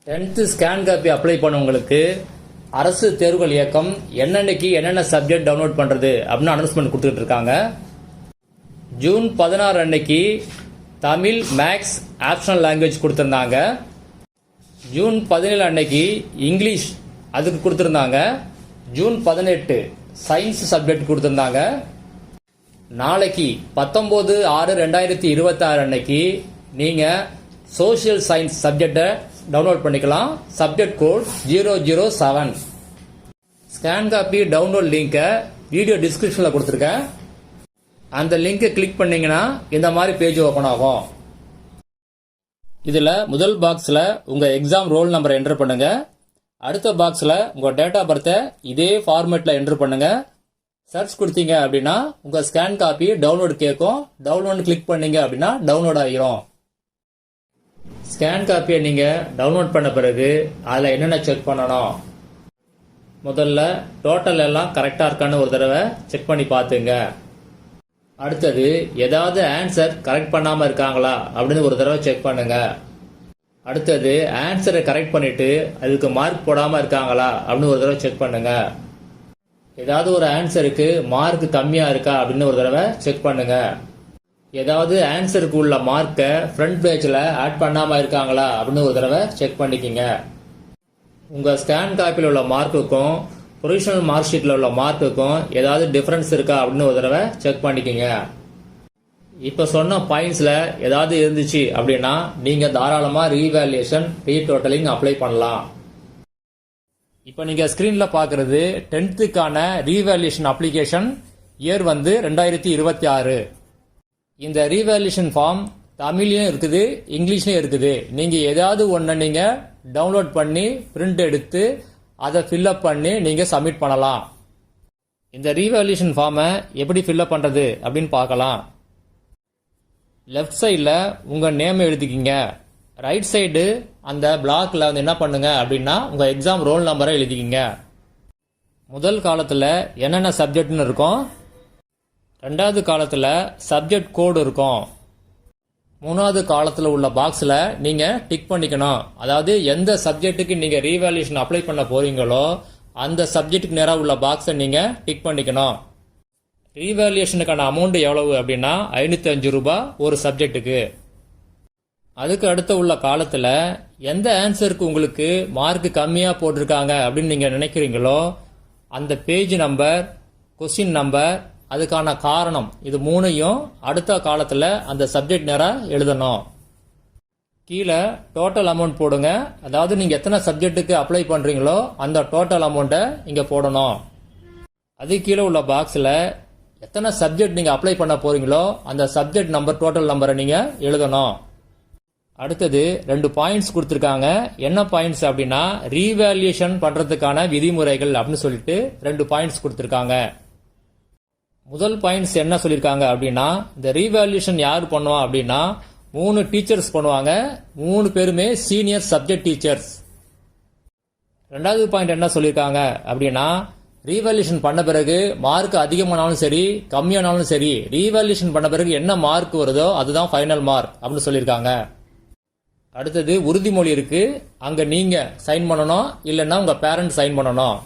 10th scan copy apply பண்ணவங்களுக்கு அரசு தேர்வுகள் இயக்கம் என்னன்னைக்கு என்னென்ன சப்ஜெக்ட் டவுன்லோட் பண்ணுறது அப்படின்னு அனௌன்ஸ்மெண்ட் கொடுத்துட்டு இருக்காங்க. ஜூன் 16 அன்னைக்கு தமிழ் மேக்ஸ் ஆப்ஷனல் லாங்குவேஜ் கொடுத்துருந்தாங்க. ஜூன் 17 அன்னைக்கு இங்கிலீஷ் அதுக்கு கொடுத்துருந்தாங்க. ஜூன் 18 சயின்ஸ் சப்ஜெக்ட் கொடுத்துருந்தாங்க. நாளைக்கு 19/6/2026 அன்னைக்கு நீங்கள் சோஷியல் சயின்ஸ் சப்ஜெக்டை டவுன்லோட் பண்ணிக்கலாம். Subject code 007. Scan copy download லிங்கை வீடியோ டிஸ்கிரிப்ஷனில் கொடுத்துருக்கேன். அந்த லிங்கை கிளிக் பண்ணீங்கன்னா இந்த மாதிரி பேஜ் ஓப்பன் ஆகும். இதில் முதல் பாக்ஸில் உங்கள் எக்ஸாம் ரோல் நம்பரை என்டர் பண்ணுங்க. அடுத்த பாக்ஸில் உங்கள் டேட் ஆஃப் பர்த்தை இதே ஃபார்மேட்டில் என்டர் பண்ணுங்க. சர்ச் கொடுத்தீங்க அப்படின்னா உங்கள் ஸ்கேன் காப்பி டவுன்லோட் கேட்கும். டவுன்லோட் கிளிக் பண்ணீங்க அப்படின்னா டவுன்லோட் ஆகிரும். ஸ்கேன் காப்பியை நீங்கள் டவுன்லோட் பண்ண பிறகு அதில் என்னென்ன செக் பண்ணணும், முதல்ல டோட்டல் எல்லாம் கரெக்டாக இருக்கான்னு ஒரு தடவை செக் பண்ணி பார்த்துங்க. அடுத்தது ஏதாவது ஆன்சர் கரெக்ட் பண்ணாமல் இருக்காங்களா அப்படின்னு ஒரு தடவை செக் பண்ணுங்க. அடுத்தது ஆன்சரை கரெக்ட் பண்ணிட்டு அதுக்கு மார்க் போடாமல் இருக்காங்களா அப்படின்னு ஒரு தடவை செக் பண்ணுங்க. ஏதாவது ஒரு ஆன்சருக்கு மார்க் கம்மியாக இருக்கா அப்படின்னு ஒரு தடவை செக் பண்ணுங்க. ஏதாவது ஆன்சருக்கு உள்ள மார்க்கை ஃப்ரண்ட் பேஜில் ஆட் பண்ணாமல் இருக்காங்களா அப்படின்னு ஒரு தடவை செக் பண்ணிக்கிங்க. உங்கள் ஸ்கேன் காப்பியில் உள்ள மார்க்குக்கும் ப்ரொவிஷனல் மார்க் ஷீட்டில் உள்ள மார்க்குக்கும் ஏதாவது டிஃப்ரென்ஸ் இருக்கா அப்படின்னு ஒரு தடவை செக் பண்ணிக்கிங்க. இப்போ சொன்ன பாயிண்ட்ஸில் ஏதாவது இருந்துச்சு அப்படின்னா நீங்கள் தாராளமாக ரீவேல்யூஷன் ரீடோட்டலிங் அப்ளை பண்ணலாம். இப்போ நீங்கள் ஸ்க்ரீனில் பார்க்குறது 10th ரீவேல்யூஷன் அப்ளிகேஷன் இயர் 2026. இந்த ரீவேல்யூஷன் ஃபார்ம் தமிழ்லையும் இருக்குது, இங்கிலீஷ்லையும் இருக்குது. நீங்கள் ஏதாவது ஒன்று நீங்கள் டவுன்லோட் பண்ணி பிரிண்ட் எடுத்து அதை ஃபில்அப் பண்ணி நீங்கள் சப்மிட் பண்ணலாம். இந்த ரீவேல்யூஷன் ஃபார்மை எப்படி ஃபில்அப் பண்ணுறது அப்படின்னு பார்க்கலாம். லெஃப்ட் சைடில் உங்கள் நேம் எழுதிக்கிங்க. ரைட் சைடு அந்த பிளாக்ல என்ன பண்ணுங்க அப்படின்னா உங்கள் எக்ஸாம் ரோல் நம்பரை எழுதிக்கிங்க. முதல் காலத்தில் என்னென்ன சப்ஜெக்ட்னு இருக்கும், ரெண்டாவது காலத்தில் சப்ஜெக்ட் கோடு இருக்கும், மூணாவது காலத்தில் உள்ள பாக்ஸில் நீங்கள் டிக் பண்ணிக்கணும். அதாவது எந்த சப்ஜெக்ட்டுக்கு நீங்கள் ரீவேல்யூஷன் அப்ளை பண்ண போறீங்களோ அந்த சப்ஜெக்ட்டுக்கு நேராக உள்ள பாக்ஸை நீங்கள் டிக் பண்ணிக்கணும். ரீவேல்யூஷனுக்கான அமௌண்ட் எவ்வளவு அப்படின்னா 505 ரூபாய் ஒரு சப்ஜெக்ட்டுக்கு. அதுக்கு அடுத்த உள்ள காலத்தில் எந்த ஆன்சருக்கு உங்களுக்கு மார்க் கம்மியாக போட்டிருக்காங்க அப்படின்னு நீங்கள் நினைக்கிறீங்களோ அந்த பேஜ் நம்பர், கொஸ்டின் நம்பர், அதுக்கான காரணம், இது மூணையும் அடுத்த காலத்தில் அந்த சப்ஜெக்ட் நேராக எழுதணும். கீழே டோட்டல் அமௌண்ட் போடுங்க. அதாவது நீங்கள் எத்தனை சப்ஜெக்ட்டுக்கு அப்ளை பண்ணுறீங்களோ அந்த டோட்டல் அமௌண்ட்டை இங்கே போடணும். அது கீழே உள்ள பாக்ஸில் எத்தனை சப்ஜெக்ட் நீங்கள் அப்ளை பண்ண போறீங்களோ அந்த சப்ஜெக்ட் நம்பர், டோட்டல் நம்பரை நீங்கள் எழுதணும். அடுத்தது 2 பாயிண்ட்ஸ் கொடுத்துருக்காங்க. என்ன பாயிண்ட்ஸ் அப்படின்னா ரீவேல்யூஷன் பண்ணுறதுக்கான விதிமுறைகள் அப்படின்னு சொல்லிட்டு 2 பாயிண்ட்ஸ் கொடுத்துருக்காங்க. முதல் பாயிண்ட்ஸ் என்ன சொல்லியிருக்காங்க அப்படின்னா இந்த ரீவேல்யூஷன் யார் பண்ணுவா அப்படின்னா 3 டீச்சர்ஸ் பண்ணுவாங்க. 3 பேருமே சீனியர் சப்ஜெக்ட் டீச்சர்ஸ். ரெண்டாவது பாயிண்ட் என்ன சொல்லியிருக்காங்க அப்படின்னா ரீவேல்யூஷன் பண்ண பிறகு மார்க் அதிகமானாலும் சரி கம்மியானாலும் சரி ரீவேல்யூஷன் பண்ண பிறகு என்ன மார்க் வருதோ அதுதான் ஃபைனல் மார்க் அப்படின்னு சொல்லியிருக்காங்க. அடுத்தது உறுதிமொழி இருக்கு. அங்க நீங்க சைன் பண்ணணும், இல்லைன்னா உங்க பேரண்ட் சைன் பண்ணணும்.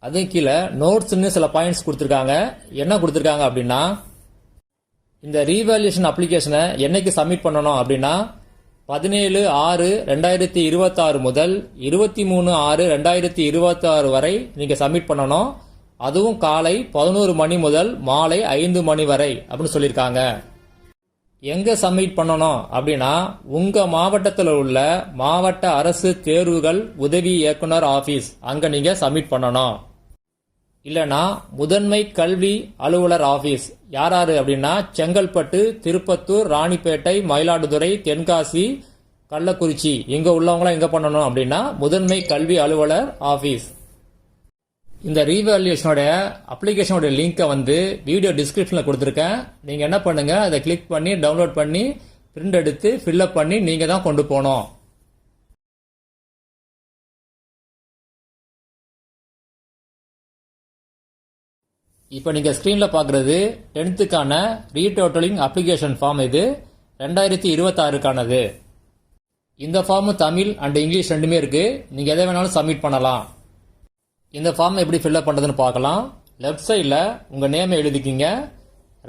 அது கீழே நோட்ஸ்ன்னு சில பாயிண்ட்ஸ் கொடுத்துருக்காங்க. என்ன கொடுத்துருக்காங்க அப்படின்னா இந்த ரீவேல்யூஷன் அப்ளிகேஷனை என்னைக்கு சப்மிட் பண்ணணும் அப்படின்னா 17/6/2026 முதல் 23/6/2026 வரை நீங்க சப்மிட் பண்ணணும். அதுவும் காலை 11 மணி முதல் மாலை 5 மணி வரை அப்படின்னு சொல்லியிருக்காங்க. எங்க சப்மிட் பண்ணணும் அப்படின்னா உங்க மாவட்டத்தில் உள்ள மாவட்ட அரசு தேர்வுகள் உதவி இயக்குனர் ஆபீஸ், அங்க நீங்க சப்மிட் பண்ணணும். இல்லனா முதன்மை கல்வி அலுவலர் ஆபீஸ், யாராரு அப்படின்னா செங்கல்பட்டு, திருப்பத்தூர், ராணிப்பேட்டை, மயிலாடுதுறை, தென்காசி, கள்ளக்குறிச்சி, இங்க உள்ளவங்களாம் எங்க பண்ணணும் அப்படின்னா முதன்மை கல்வி அலுவலர் ஆபீஸ். இந்த ரீவேல்யூஷனோட அப்ளிகேஷனோட லிங்கை வீடியோ டிஸ்கிரிப்ஷனில் கொடுத்துருக்கேன். நீங்கள் என்ன பண்ணுங்க, அதை கிளிக் பண்ணி டவுன்லோட் பண்ணி பிரிண்ட் எடுத்து ஃபில்அப் பண்ணி நீங்கள் தான் கொண்டு போகணும். இப்போ நீங்கள் ஸ்க்ரீனில் பார்க்குறது 10th ரீடோட்டலிங் அப்ளிகேஷன் ஃபார்ம். இது 2026க்கானது. இந்த ஃபார்ம் தமிழ் அண்ட் இங்கிலீஷ் ரெண்டுமே இருக்கு. நீங்க எதை வேணாலும் சப்மிட் பண்ணலாம். இந்த ஃபார்ம் எப்படி ஃபில்அப் பண்றதுன்னு பார்க்கலாம். லெஃப்ட் சைடில் உங்க நேமை எழுதிக்கிங்க.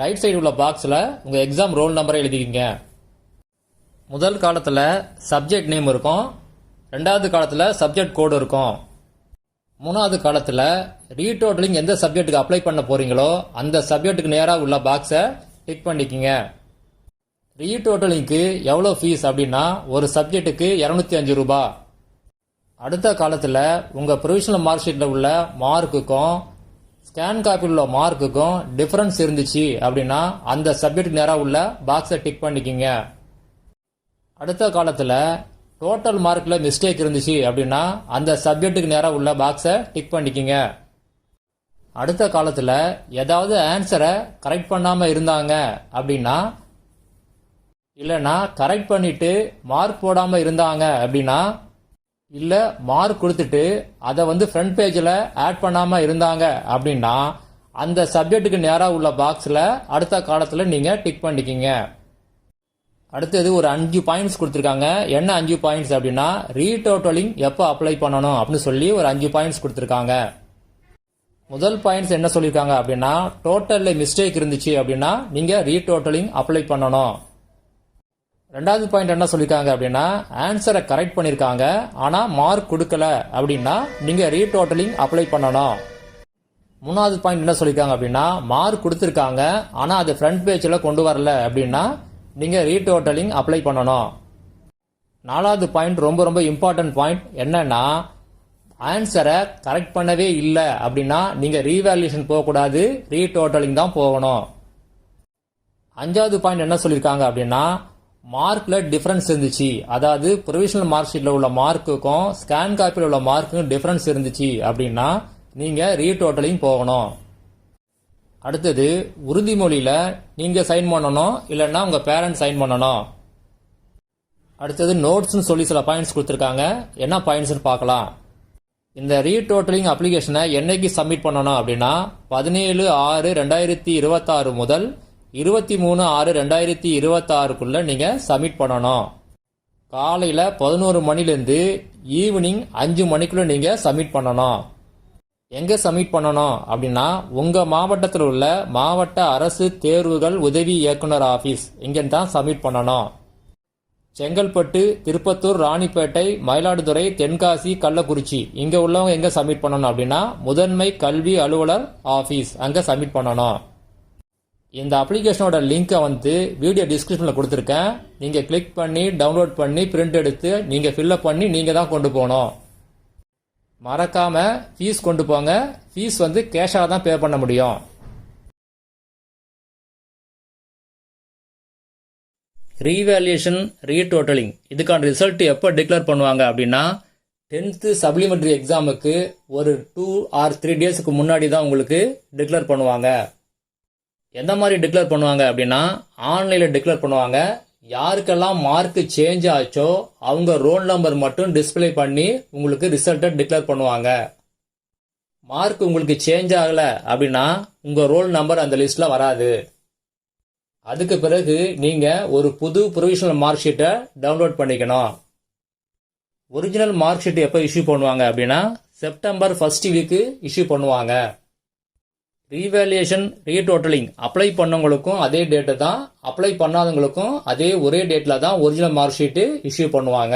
ரைட் சைடு உள்ள பாக்ஸில் உங்க எக்ஸாம் ரோல் நம்பரை எழுதிக்கிங்க. முதல் காலத்தில் சப்ஜெக்ட் நேம் இருக்கும். ரெண்டாவது காலத்தில் சப்ஜெக்ட் கோடு இருக்கும். மூணாவது காலத்தில் ரீடோட்டலிங் எந்த சப்ஜெக்ட்டுக்கு அப்ளை பண்ண போறீங்களோ அந்த சப்ஜெக்ட்டுக்கு நேராக உள்ள பாக்ஸை டிக் பண்ணிக்கிங்க. ரீடோட்டலிங்க்கு எவ்வளோ ஃபீஸ் அப்படின்னா ஒரு சப்ஜெக்ட்டுக்கு 205 ரூபாய். அடுத்த காலத்தில் உங்கள் ப்ரொவிஷனல் மார்க் ஷீட்டில் உள்ள மார்க்குக்கும் ஸ்கேன் காப்பியில் உள்ள மார்க்குக்கும் டிஃபரன்ஸ் இருந்துச்சு அப்படின்னா அந்த சப்ஜெக்ட்டுக்கு நேராக உள்ள பாக்ஸை டிக் பண்ணிக்கிங்க. அடுத்த காலத்தில் டோட்டல் மார்க்கில் மிஸ்டேக் இருந்துச்சு அப்படின்னா அந்த சப்ஜெக்ட்டுக்கு நேராக உள்ள பாக்ஸை டிக் பண்ணிக்கிங்க. அடுத்த காலத்தில் ஏதாவது ஆன்சரை கரெக்ட் பண்ணாமல் இருந்தாங்க அப்படின்னா, இல்லைன்னா கரெக்ட் பண்ணிட்டு மார்க் போடாமல் இருந்தாங்க அப்படின்னா, இல்லை மார்க் கொடுத்துட்டு அதை ஃப்ரண்ட் பேஜில் ஆட் பண்ணாமல் இருந்தாங்க அப்படின்னா அந்த சப்ஜெக்ட்டுக்கு நேராக உள்ள பாக்ஸில் அடுத்த காலத்தில் நீங்கள் டிக் பண்ணிக்கிங்க. அடுத்தது ஒரு 5 பாயிண்ட்ஸ் கொடுத்துருக்காங்க. என்ன 5 பாயிண்ட்ஸ் அப்படின்னா, ரீடோட்டலிங் எப்போ அப்ளை பண்ணணும் அப்படின்னு சொல்லி ஒரு 5 பாயிண்ட்ஸ் கொடுத்துருக்காங்க. முதல் பாயிண்ட்ஸ் என்ன சொல்லியிருக்காங்க அப்படின்னா, டோட்டலில் மிஸ்டேக் இருந்துச்சு அப்படின்னா நீங்கள் ரீடோட்டலிங் அப்ளை பண்ணணும். ரெண்டாவது பாயிண்ட் என்ன சொல்லியிருக்காங்க அப்படின்னா, ஆன்சரை கரெக்ட் பண்ணியிருக்காங்க ஆனால் மார்க் கொடுக்கல அப்படின்னா நீங்கள் ரீடோட்டலிங் அப்ளை பண்ணணும். மூணாவது பாயிண்ட் என்ன சொல்லியிருக்காங்க அப்படின்னா, மார்க் கொடுத்துருக்காங்க ஆனால் அது ஃப்ரண்ட் பேஜில் கொண்டு வரல அப்படின்னா நீங்கள் ரீடோட்டலிங் அப்ளை பண்ணணும். நாலாவது பாயிண்ட் ரொம்ப இம்பார்ட்டன்ட் பாயிண்ட் என்னன்னா, ஆன்சரை கரெக்ட் பண்ணவே இல்லை அப்படின்னா நீங்கள் ரீவேல்யூஷன் போகக்கூடாது, ரீடோட்டலிங் தான் போகணும். அஞ்சாவது பாயிண்ட் என்ன சொல்லியிருக்காங்க அப்படின்னா, மார்க்ல டிஃபரன்ஸ் இருந்துச்சு, அதாவது ப்ரொவிஷனல் மார்க் ஷீட்ல உள்ள மார்க்குக்கும் ஸ்கேன் காப்பியில் உள்ள மார்க்குக்கும் டிஃபரன்ஸ் இருந்துச்சு அப்படின்னா நீங்க ரீடோட்டலிங் போகணும். அடுத்தது உறுதிமொழியில நீங்க சைன் பண்ணணும், இல்லைன்னா உங்க பேரண்ட்ஸ் சைன் பண்ணணும். அடுத்தது நோட்ஸ்னு சொல்லி சில பாயிண்ட்ஸ் கொடுத்துருக்காங்க. என்ன பாயிண்ட்ஸ்னு பார்க்கலாம். இந்த ரீடோட்டலிங் அப்ளிகேஷனை என்னைக்கு சப்மிட் பண்ணணும் அப்படின்னா 17/6/2026 முதல் 23/6/2026 நீங்க சப்மிட் பண்ணணும். காலையில 11 மணிலேருந்து ஈவினிங் 5 மணிக்குள்ள நீங்க சப்மிட் பண்ணணும். எங்க சப்மிட் பண்ணணும் அப்படின்னா உங்க மாவட்டத்தில் உள்ள மாவட்ட அரசு தேர்வுகள் உதவி இயக்குனர் ஆபீஸ் இங்க தான் சப்மிட் பண்ணணும். செங்கல்பட்டு, திருப்பத்தூர், ராணிப்பேட்டை, மயிலாடுதுறை, தென்காசி, கள்ளக்குறிச்சி இங்க உள்ளவங்க எங்க சப்மிட் பண்ணணும் அப்படின்னா முதன்மை கல்வி அலுவலர் ஆபீஸ் அங்க சப்மிட் பண்ணணும். இந்த அப்ளிகேஷனோட லிங்கை வீடியோ டிஸ்கிரிப்ஷன்ல கொடுத்துருக்கேன். நீங்க கிளிக் பண்ணி டவுன்லோட் பண்ணி பிரிண்ட் எடுத்து நீங்க ஃபில்அப் பண்ணி நீங்க தான் கொண்டு போகணும். மறக்காம ஃபீஸ் கொண்டு போங்க. ஃபீஸ் கேஷாக தான் பே பண்ண முடியும். ரீவேல்யூஷன் ரீடோட்டலிங் இதுக்கான ரிசல்ட் எப்போ டிக்ளேர் பண்ணுவாங்க அப்படின்னா 10th சப்ளிமெண்டரி எக்ஸாமுக்கு ஒரு 2 or 3 டேஸ்க்கு முன்னாடி தான் உங்களுக்கு டிக்ளேர் பண்ணுவாங்க. எந்த மாதிரி டிக்ளேர் பண்ணுவாங்க அப்படின்னா ஆன்லைனில் டிக்ளேர் பண்ணுவாங்க. யாருக்கெல்லாம் மார்க் சேஞ்ச் ஆச்சோ அவங்க ரோல் நம்பர் மட்டும் டிஸ்பிளே பண்ணி உங்களுக்கு ரிசல்ட்டை டிக்ளேர் பண்ணுவாங்க. மார்க் உங்களுக்கு சேஞ்ச் ஆகல அப்படின்னா உங்க ரோல் நம்பர் அந்த லிஸ்ட்ல வராது. அதுக்கு பிறகு நீங்க ஒரு புது ப்ரொவிஷனல் மார்க் ஷீட்டை டவுன்லோட் பண்ணிக்கணும். ஒரிஜினல் மார்க் ஷீட் எப்போ இஷ்யூ பண்ணுவாங்க அப்படின்னா செப்டம்பர் 1st வீக் இஷ்யூ பண்ணுவாங்க. ரீவேல்யூஷன் ரீடோட்டலிங் அப்ளை பண்ணவங்களுக்கும் அதே டேட்டு தான், அப்ளை பண்ணாதவங்களுக்கும் அதே ஒரே டேட்ல தான் ஒரிஜினல் மார்க் ஷீட்டு இஷ்யூ பண்ணுவாங்க.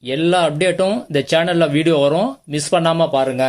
எல்லா அப்டேட்டும் இந்த சேனல்ல வீடியோ வரும், மிஸ் பண்ணாம பாருங்க.